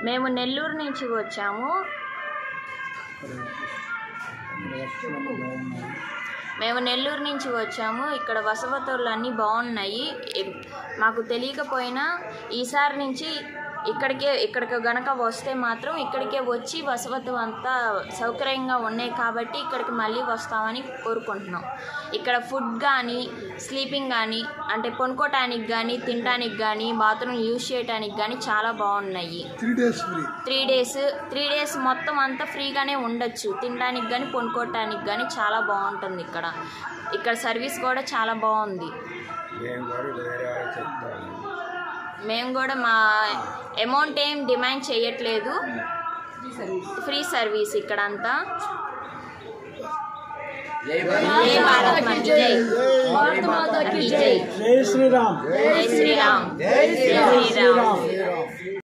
మేము నెల్లూరు నుంచి వచ్చాము. ఇక్కడ వసవతులు అన్నీ బాగున్నాయి. మాకు తెలియకపోయినా ఈసారి నుంచి ఇక్కడికి గనక వస్తే మాత్రం ఇక్కడికే వచ్చి వసవతు అంతా సౌకర్యంగా ఉన్నాయి కాబట్టి ఇక్కడికి మళ్ళీ వస్తామని కోరుకుంటున్నాం. ఇక్కడ ఫుడ్ కానీ స్లీపింగ్ కానీ అంటే పనుకోవటానికి కానీ తినడానికి కానీ బాత్రూమ్ యూజ్ చేయడానికి కానీ చాలా బాగున్నాయి. 3 డేస్ మొత్తం అంతా ఫ్రీగానే ఉండొచ్చు. తినడానికి కానీ పనుకోవటానికి కానీ చాలా బాగుంటుంది. ఇక్కడ సర్వీస్ కూడా చాలా బాగుంది. మేము కూడా మా అమౌంట్ ఏం డిమాండ్ చేయట్లేదు. ఫ్రీ సర్వీస్ ఇక్కడంతా. జై భారత్ మాతా కీ జై. జై శ్రీరామ్. జై శ్రీరామ్. జై శ్రీరామ్.